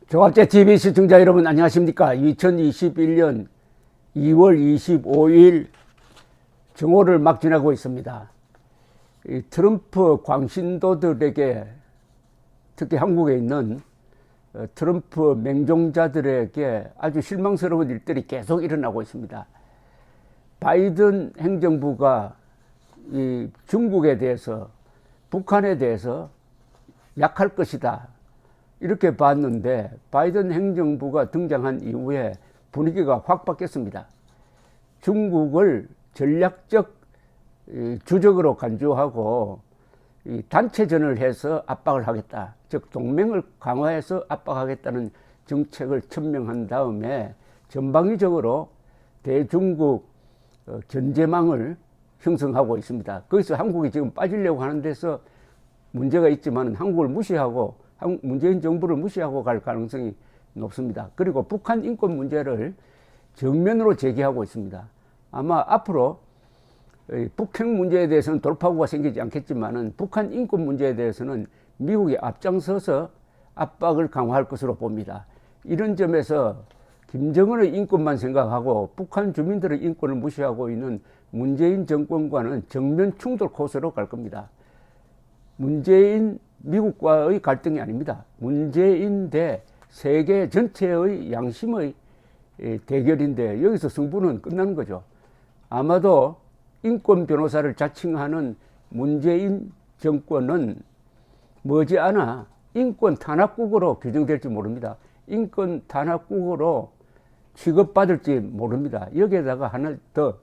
종합제TV 시청자 여러분 안녕하십니까. 2021년 2월 25일 정오를 막 지나고 있습니다. 이 트럼프 광신도들에게, 특히 한국에 있는 트럼프 맹종자들에게 아주 실망스러운 일들이 계속 일어나고 있습니다. 바이든 행정부가 이 중국에 대해서, 북한에 대해서 약할 것이다 이렇게 봤는데, 바이든 행정부가 등장한 이후에 분위기가 확 바뀌었습니다. 중국을 전략적 주적으로 간주하고 단체전을 해서 압박을 하겠다, 즉 동맹을 강화해서 압박하겠다는 정책을 천명한 다음에 전방위적으로 대중국 견제망을 형성하고 있습니다. 거기서 한국이 지금 빠지려고 하는 데서 문제가 있지만 한국을 무시하고 문재인 정부를 무시하고 갈 가능성이 높습니다. 그리고 북한 인권 문제를 정면으로 제기하고 있습니다. 아마 앞으로 북핵 문제에 대해서는 돌파구가 생기지 않겠지만은 북한 인권 문제에 대해서는 미국이 앞장서서 압박을 강화할 것으로 봅니다. 이런 점에서 김정은의 인권만 생각하고 북한 주민들의 인권을 무시하고 있는 문재인 정권과는 정면 충돌 코스로 갈 겁니다. 문재인 미국과의 갈등이 아닙니다. 문재인 대 세계 전체의 양심의 대결인데, 여기서 승부는 끝나는 거죠. 아마도 인권 변호사를 자칭하는 문재인 정권은 머지않아 인권 탄압국으로 규정될지 모릅니다. 인권 탄압국으로 취급받을지 모릅니다. 여기에다가 하나 더,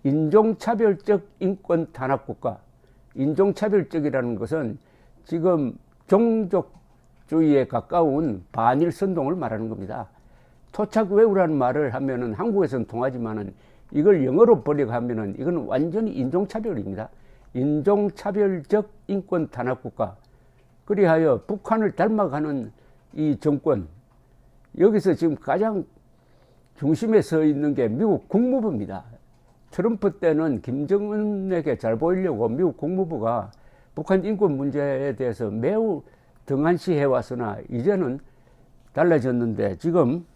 인종차별적 인권 탄압국가. 인종차별적이라는 것은 지금 종족주의에 가까운 반일 선동을 말하는 겁니다. 토착외우라는 말을 하면은 한국에서는 통하지만은 이걸 영어로 번역하면은 이건 완전히 인종차별입니다. 인종차별적 인권 탄압국가. 그리하여 북한을 닮아가는 이 정권, 여기서 지금 가장 중심에 서 있는 게 미국 국무부입니다. 트럼프 때는 김정은에게 잘 보이려고 미국 국무부가 북한 인권 문제에 대해서 매우 등한시해 왔으나 이제는 달라졌는데, 지금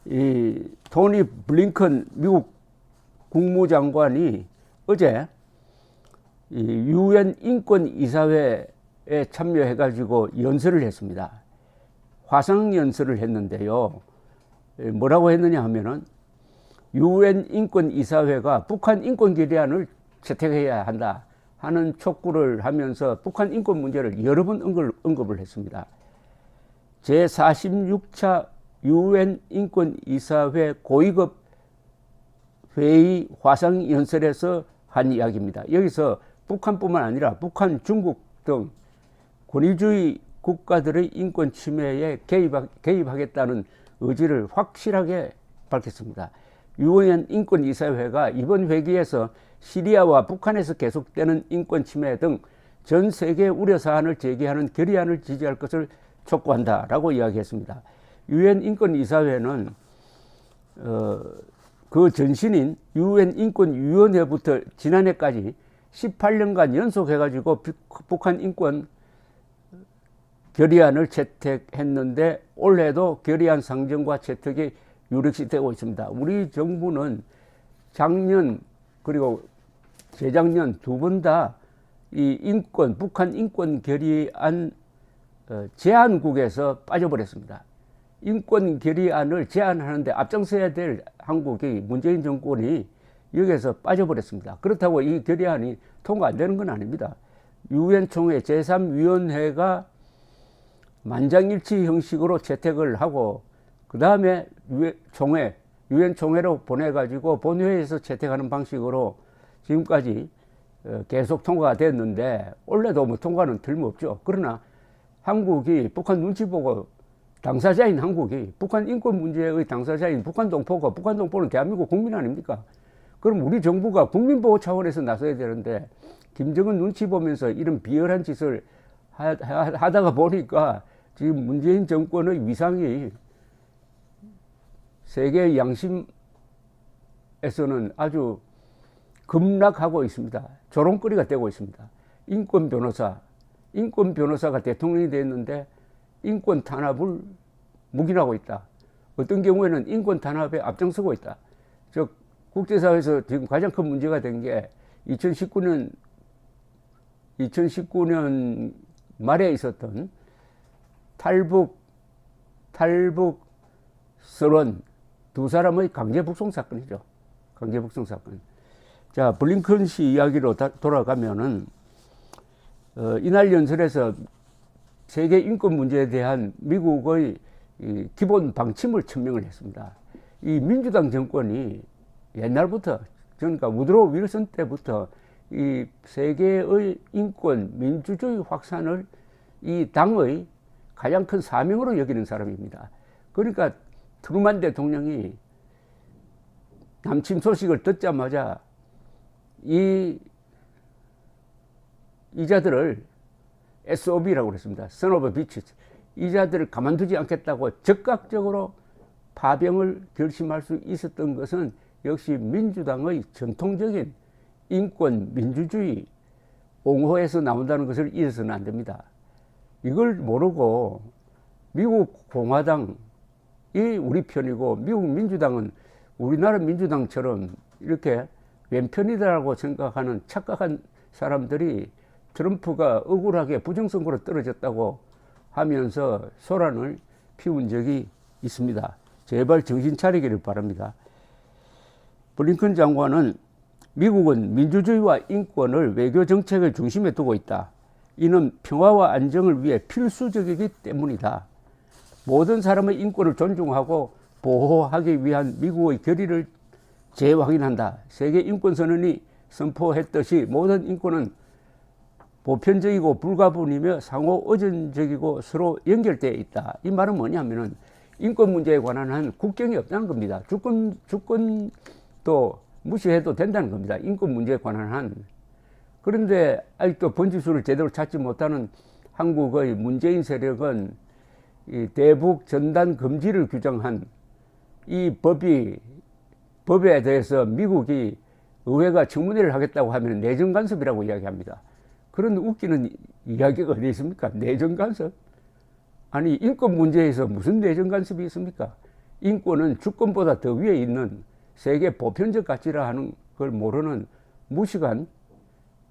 이 토니 블링컨 미국 국무장관이 어제 이 유엔 인권 이사회에 참여해 가지고 연설을 했습니다. 화상 연설을 했는데요. 뭐라고 했느냐 하면은 유엔 인권 이사회가 북한 인권 결의안을 채택해야 한다 하는 촉구를 하면서 북한 인권 문제를 여러 번 언급을 했습니다. 제46차 유엔 인권 이사회 고위급 회의 화상 연설에서 한 이야기입니다. 여기서 북한뿐만 아니라 북한, 중국 등 권위주의 국가들의 인권 침해에 개입하겠다는 의지를 확실하게 밝혔습니다. 유엔 인권 이사회가 이번 회기에서 시리아와 북한에서 계속되는 인권 침해 등 전 세계 우려 사안을 제기하는 결의안을 지지할 것을 촉구한다라고 이야기했습니다. 유엔 인권 이사회는 그 전신인 유엔 인권위원회부터 지난해까지 18년간 연속해가지고 북한 인권 결의안을 채택했는데, 올해도 결의안 상정과 채택이 유력시 되고 있습니다. 우리 정부는 작년 그리고 재작년 두 번 다 이 북한 인권 결의안 제안국에서 빠져버렸습니다. 인권 결의안을 제안하는데 앞장서야 될 한국이, 문재인 정권이 여기에서 빠져버렸습니다. 그렇다고 이 결의안이 통과 안 되는 건 아닙니다. 유엔 총회 제3위원회가 만장일치 형식으로 채택을 하고, 그 다음에 유엔 총회로 보내가지고 본회의에서 채택하는 방식으로 지금까지 계속 통과가 됐는데, 원래도 뭐 통과는 틀림없죠. 그러나 한국이, 북한 눈치 보고 당사자인 한국이, 북한 인권 문제의 당사자인 북한 동포가, 북한 동포는 대한민국 국민 아닙니까? 그럼 우리 정부가 국민보호 차원에서 나서야 되는데, 김정은 눈치 보면서 이런 비열한 짓을 하다가 보니까 지금 문재인 정권의 위상이 세계 양심에서는 아주 급락하고 있습니다. 조롱거리가 되고 있습니다. 인권 변호사가 대통령이 됐는데 인권 탄압을 묵인하고 있다. 어떤 경우에는 인권 탄압에 앞장서고 있다. 즉 국제사회에서 지금 가장 큰 문제가 된 게 2019년 말에 있었던 탈북 서론 두 사람의 강제 북송 사건이죠. 강제 북송 사건. 자, 블링컨 씨 이야기로 돌아가면은 이날 연설에서 세계 인권 문제에 대한 미국의 이 기본 방침을 천명을 했습니다. 이 민주당 정권이 옛날부터, 그러니까 우드로 윌슨 때부터 이 세계의 인권, 민주주의 확산을 이 당의 가장 큰 사명으로 여기는 사람입니다. 그러니까 트루만 대통령이 남침 소식을 듣자마자 이자들을 SOB라고 그랬습니다. Son of a Bitches. 이자들을 가만두지 않겠다고 적극적으로 파병을 결심할 수 있었던 것은 역시 민주당의 전통적인 인권, 민주주의 옹호에서 나온다는 것을 잊어서는 안 됩니다. 이걸 모르고 미국 공화당이 우리 편이고 미국 민주당은 우리나라 민주당처럼 이렇게 왼편이다라고 생각하는 착각한 사람들이 트럼프가 억울하게 부정선거로 떨어졌다고 하면서 소란을 피운 적이 있습니다. 제발 정신 차리기를 바랍니다. 블링컨 장관은 미국은 민주주의와 인권을 외교 정책의 중심에 두고 있다. 이는 평화와 안정을 위해 필수적이기 때문이다. 모든 사람의 인권을 존중하고 보호하기 위한 미국의 결의를 재확인한다. 세계 인권선언이 선포했듯이 모든 인권은 보편적이고 불가분이며 상호 의존적이고 서로 연결되어 있다. 이 말은 뭐냐면은 인권 문제에 관한 한 국경이 없다는 겁니다. 주권도 무시해도 된다는 겁니다. 인권 문제에 관한 한. 그런데 아직도 번지수를 제대로 찾지 못하는 한국의 문재인 세력은 이 대북 전단 금지를 규정한 이 법에 대해서 미국이 의회가 청문회를 하겠다고 하면 내정 간섭이라고 이야기합니다. 그런 웃기는 이야기가 어디 있습니까? 내정 간섭? 아니, 인권 문제에서 무슨 내정 간섭이 있습니까? 인권은 주권보다 더 위에 있는 세계 보편적 가치라 하는 걸 모르는 무식한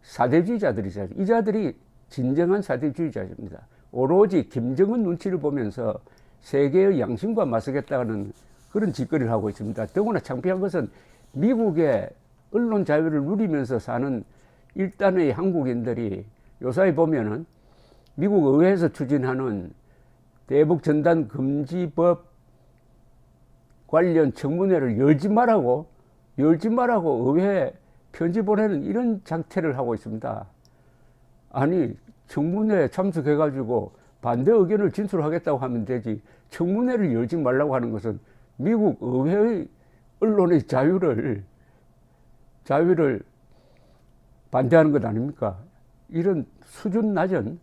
사대주의자들이죠. 이 자들이 진정한 사대주의자입니다. 오로지 김정은 눈치를 보면서 세계의 양심과 맞서겠다는 그런 짓거리를 하고 있습니다. 더구나 창피한 것은 미국의 언론 자유를 누리면서 사는 일단의 한국인들이 요사이 보면은 미국 의회에서 추진하는 대북 전단 금지법 관련 청문회를 열지 말라고 의회에 편지 보내는 이런 장태를 하고 있습니다. 아니, 청문회에 참석해가지고 반대 의견을 진술하겠다고 하면 되지, 청문회를 열지 말라고 하는 것은 미국 의회의 언론의 자유를 반대하는 것 아닙니까? 이런 수준 낮은,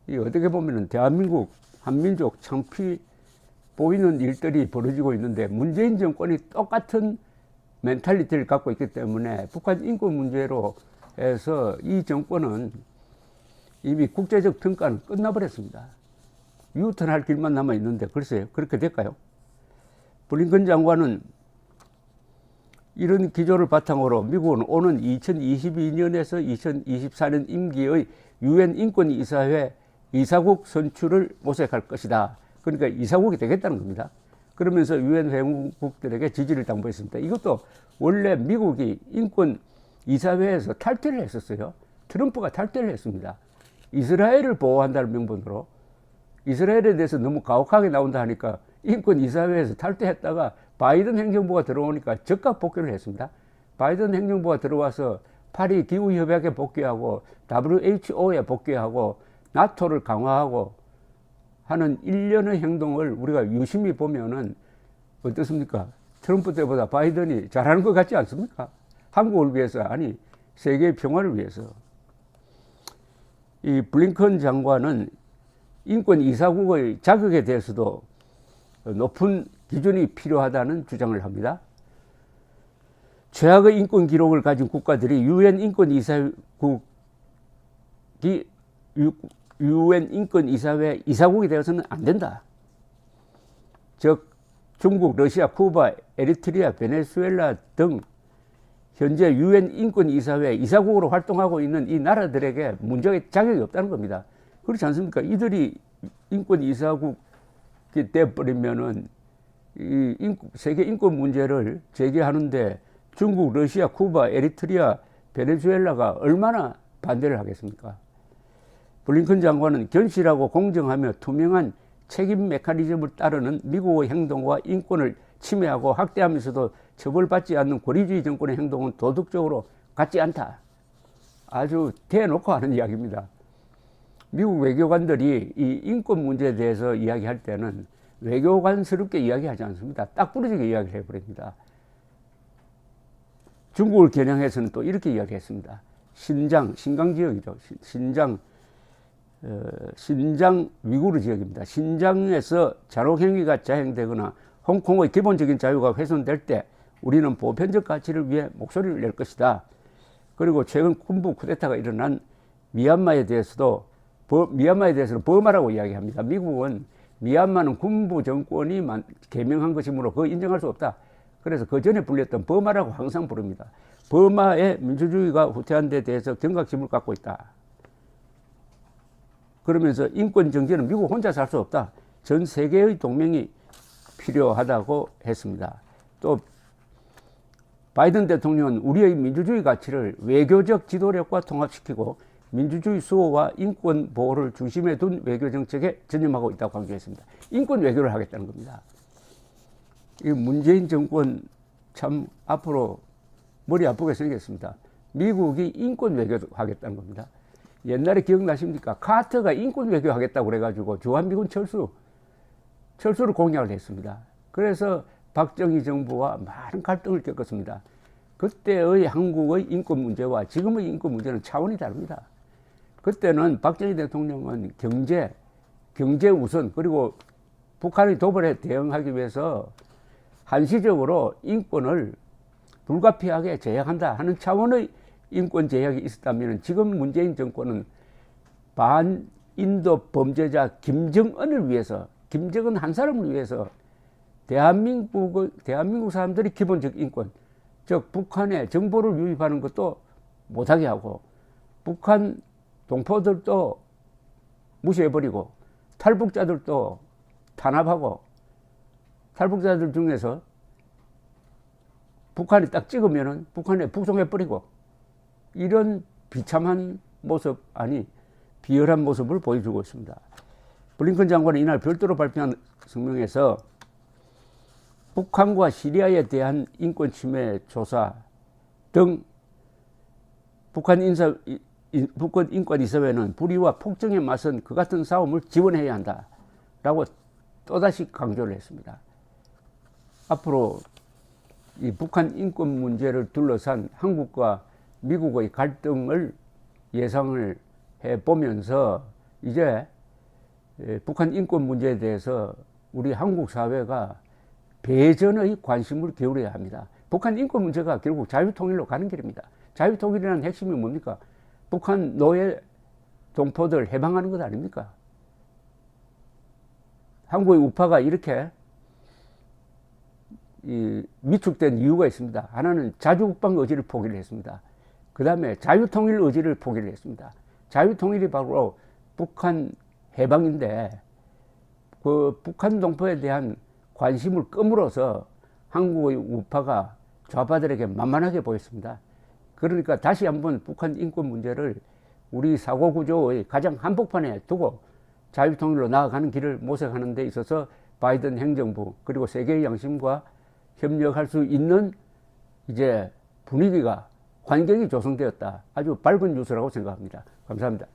이 어떻게 보면은 대한민국 한민족 창피 보이는 일들이 벌어지고 있는데, 문재인 정권이 똑같은 멘탈리티를 갖고 있기 때문에 북한 인권 문제로 해서 이 정권은 이미 국제적 평가는 끝나버렸습니다. 유턴할 길만 남아 있는데 글쎄요, 그렇게 될까요? 블링컨 장관은 이런 기조를 바탕으로 미국은 오는 2022년에서 2024년 임기의 유엔 인권이사회 이사국 선출을 모색할 것이다. 그러니까 이사국이 되겠다는 겁니다. 그러면서 유엔 회원국들에게 지지를 당부했습니다. 이것도 원래 미국이 인권이사회에서 탈퇴를 했었어요. 트럼프가 탈퇴를 했습니다. 이스라엘을 보호한다는 명분으로. 이스라엘에 대해서 너무 가혹하게 나온다 하니까 인권이사회에서 탈퇴했다가 바이든 행정부가 들어오니까 즉각 복귀를 했습니다. 바이든 행정부가 들어와서 파리 기후협약에 복귀하고 WHO에 복귀하고 나토를 강화하고 하는 일련의 행동을 우리가 유심히 보면은 어떻습니까? 트럼프 때보다 바이든이 잘하는 것 같지 않습니까? 한국을 위해서, 아니 세계의 평화를 위해서. 이 블링컨 장관은 인권 이사국의 자격에 대해서도 높은 기준이 필요하다는 주장을 합니다. 최악의 인권 기록을 가진 국가들이 유엔 인권 이사국이 UN 인권이사회 이사국이 되어서는 안 된다. 즉 중국, 러시아, 쿠바, 에리트리아, 베네수엘라 등 현재 UN 인권이사회 이사국으로 활동하고 있는 이 나라들에게 문제의 자격이 없다는 겁니다. 그렇지 않습니까? 이들이 인권이사국이 되어버리면은 세계 인권 문제를 제기하는데 중국, 러시아, 쿠바, 에리트리아, 베네수엘라가 얼마나 반대를 하겠습니까? 블링컨 장관은 견실하고 공정하며 투명한 책임 메커니즘을 따르는 미국의 행동과 인권을 침해하고 학대하면서도 처벌받지 않는 권위주의 정권의 행동은 도덕적으로 같지 않다. 아주 대놓고 하는 이야기입니다. 미국 외교관들이 이 인권 문제에 대해서 이야기할 때는 외교관스럽게 이야기하지 않습니다. 딱 부러지게 이야기를 해버립니다. 중국을 겨냥해서는 또 이렇게 이야기했습니다. 신장 지역이죠. 신장 위구르 지역입니다. 신장에서 잔혹행위가 자행되거나 홍콩의 기본적인 자유가 훼손될 때 우리는 보편적 가치를 위해 목소리를 낼 것이다. 그리고 최근 군부 쿠데타가 일어난 미얀마에 대해서는 버마라고 이야기합니다. 미국은 미얀마는 군부 정권이 개명한 것이므로 그거 인정할 수 없다. 그래서 그 전에 불렸던 버마라고 항상 부릅니다. 버마의 민주주의가 후퇴한 데 대해서 경각심을 갖고 있다. 그러면서 인권 정지는 미국 혼자서 할 수 없다. 전 세계의 동맹이 필요하다고 했습니다. 또 바이든 대통령은 우리의 민주주의 가치를 외교적 지도력과 통합시키고 민주주의 수호와 인권 보호를 중심에 둔 외교 정책에 전념하고 있다고 강조했습니다. 인권 외교를 하겠다는 겁니다. 이 문재인 정권 참 앞으로 머리 아프게 생겼습니다. 미국이 인권 외교도 하겠다는 겁니다. 옛날에 기억나십니까? 카터가 인권 외교 하겠다고 그래가지고 주한미군 철수를 공약을 했습니다. 그래서 박정희 정부와 많은 갈등을 겪었습니다. 그때의 한국의 인권 문제와 지금의 인권 문제는 차원이 다릅니다. 그때는 박정희 대통령은 경제 우선, 그리고 북한의 도발에 대응하기 위해서 한시적으로 인권을 불가피하게 제약한다 하는 차원의 인권 제약이 있었다면 지금 문재인 정권은 반인도 범죄자 김정은 한 사람을 위해서 대한민국 사람들이 기본적 인권, 즉 북한의 정보를 유입하는 것도 못하게 하고 북한 동포들도 무시해버리고 탈북자들도 탄압하고 탈북자들 중에서 북한이 딱 찍으면은 북한에 북송해버리고 이런 비참한 모습, 비열한 모습을 보여주고 있습니다. 블링컨 장관은 이날 별도로 발표한 성명에서 북한과 시리아에 대한 인권 침해 조사 등 북한 인권이사회는 불의와 폭정에 맞선 그 같은 싸움을 지원해야 한다라고 또다시 강조를 했습니다. 앞으로 이 북한 인권 문제를 둘러싼 한국과 미국의 갈등을 예상을 해보면서 이제 북한 인권 문제에 대해서 우리 한국 사회가 배전의 관심을 기울여야 합니다. 북한 인권 문제가 결국 자유통일로 가는 길입니다. 자유통일이라는 핵심이 뭡니까? 북한 노예 동포들 해방하는 것 아닙니까? 한국의 우파가 이렇게 위축된 이유가 있습니다. 하나는 자주국방 의지를 포기를 했습니다. 그 다음에 자유통일 의지를 포기를 했습니다. 자유통일이 바로 북한 해방인데 그 북한 동포에 대한 관심을 끄물어서 한국의 우파가 좌파들에게 만만하게 보였습니다. 그러니까 다시 한번 북한 인권 문제를 우리 사고구조의 가장 한복판에 두고 자유통일로 나아가는 길을 모색하는 데 있어서 바이든 행정부 그리고 세계의 양심과 협력할 수 있는 이제 분위기가, 환경이 조성되었다. 아주 밝은 뉴스라고 생각합니다. 감사합니다.